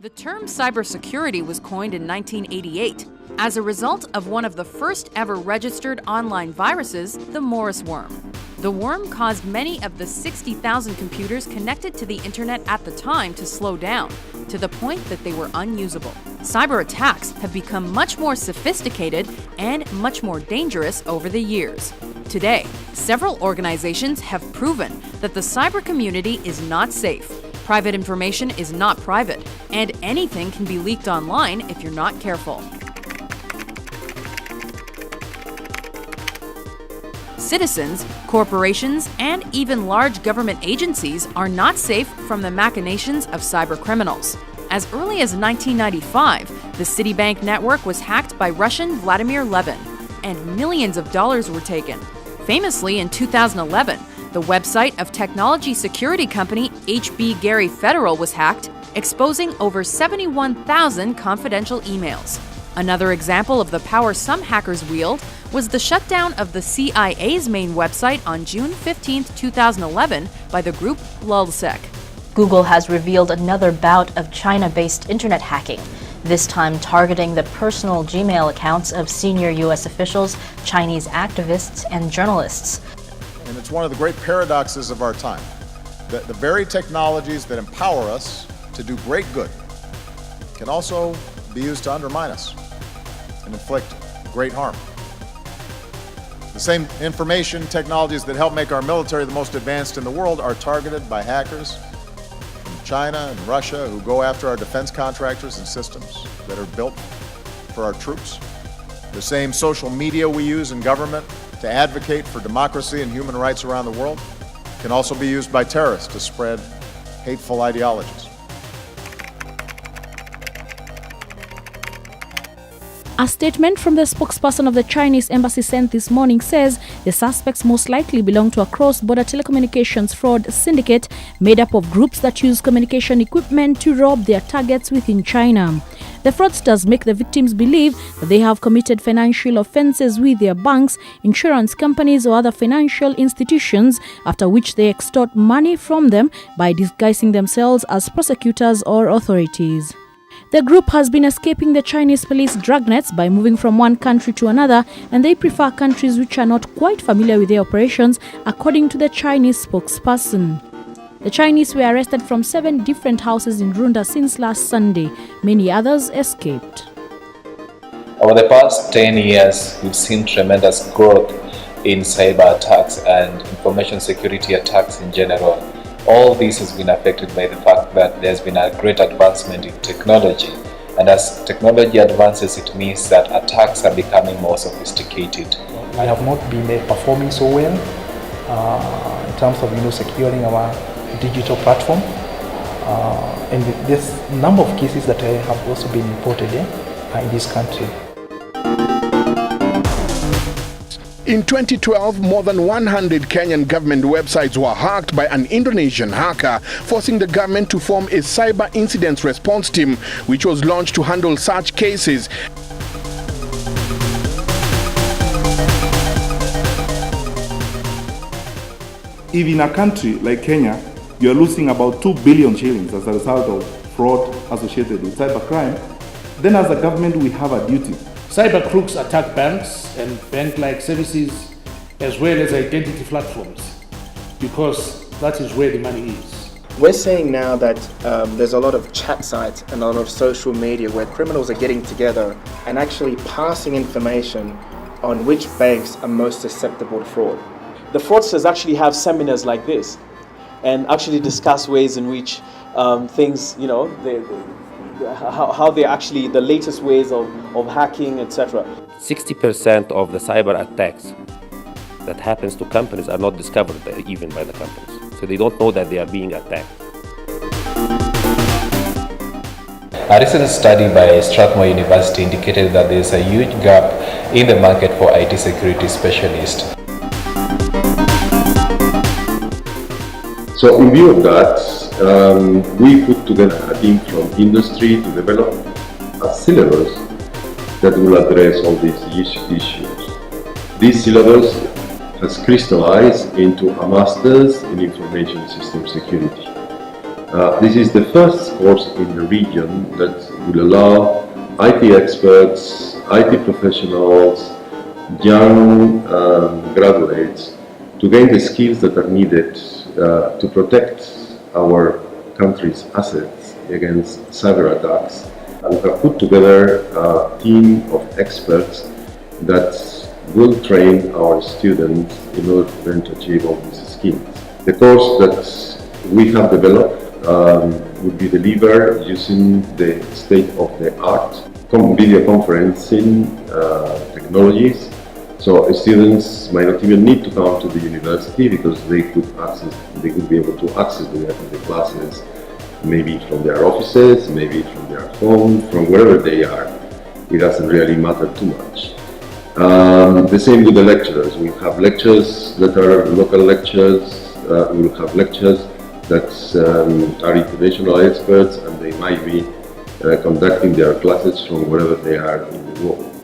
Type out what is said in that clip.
The term cybersecurity was coined in 1988 as a result of one of the first ever registered online viruses, the Morris worm. The worm caused many of the 60,000 computers connected to the internet at the time to slow down, to the point that they were unusable. Cyber attacks have become much more sophisticated and much more dangerous over the years. Today, several organizations have proven that the cyber community is not safe. Private information is not private, and anything can be leaked online if you're not careful. Citizens, corporations, and even large government agencies are not safe from the machinations of cyber criminals. As early as 1995, the Citibank network was hacked by Russian Vladimir Levin, and millions of dollars were taken. Famously, in 2011, the website of technology security company HB Gary Federal was hacked, exposing over 71,000 confidential emails. Another example of the power some hackers wield was the shutdown of the CIA's main website on June 15, 2011 by the group LulzSec. Google has revealed another bout of China-based internet hacking, this time targeting the personal Gmail accounts of senior U.S. officials, Chinese activists, and journalists. And it's one of the great paradoxes of our time, that the very technologies that empower us to do great good can also be used to undermine us and inflict great harm. The same information technologies that help make our military the most advanced in the world are targeted by hackers from China and Russia who go after our defense contractors and systems that are built for our troops. The same social media we use in government to advocate for democracy and human rights around the world can also be used by terrorists to spread hateful ideologies. A statement from the spokesperson of the Chinese embassy sent this morning says the suspects most likely belong to a cross-border telecommunications fraud syndicate made up of groups that use communication equipment to rob their targets within China. The fraudsters make the victims believe that they have committed financial offenses with their banks, insurance companies, or other financial institutions, after which they extort money from them by disguising themselves as prosecutors or authorities. The group has been escaping the Chinese police dragnets by moving from one country to another, and they prefer countries which are not quite familiar with their operations, according to the Chinese spokesperson. The Chinese were arrested from 7 different houses in Runda since last Sunday. Many others escaped. Over the past 10 years, we've seen tremendous growth in cyber attacks and information security attacks in general. All this has been affected by the fact that there's been a great advancement in technology. And as technology advances, it means that attacks are becoming more sophisticated. We have not been performing so well in terms of securing our digital platform. And there's a number of cases that have also been reported in this country. In 2012, more than 100 Kenyan government websites were hacked by an Indonesian hacker, forcing the government to form a cyber incident response team, which was launched to handle such cases. If in a country like Kenya, you are losing about 2 billion shillings as a result of fraud associated with cybercrime, then as a government we have a duty. Cyber crooks attack banks and bank-like services as well as identity platforms because that is where the money is. We're seeing now that there's a lot of chat sites and a lot of social media where criminals are getting together and actually passing information on which banks are most susceptible to fraud. The fraudsters actually have seminars like this and actually discuss ways in which things, how they actually, the latest ways of hacking, etc. 60% of the cyber attacks that happens to companies are not discovered even by the companies. So they don't know that they are being attacked. A recent study by Strathmore University indicated that there is a huge gap in the market for IT security specialists. So in view of that, we put together a team from industry to develop a syllabus that will address all these issues. This syllabus has crystallized into a master's in information system security. This is the first course in the region that will allow IT experts, IT professionals, young graduates to gain the skills that are needed to protect our country's assets against cyber attacks. And we have put together a team of experts that will train our students in order for them to achieve all these skills. The course that we have developed will be delivered using the state-of-the-art video conferencing technologies. So students might not even need to come to the university because they could be able to access the classes maybe from their offices, maybe from their home, from wherever they are. It doesn't really matter too much. The same with the lecturers. We have lectures that are local lectures. We will have lectures that are international experts, and they might be conducting their classes from wherever they are in the world.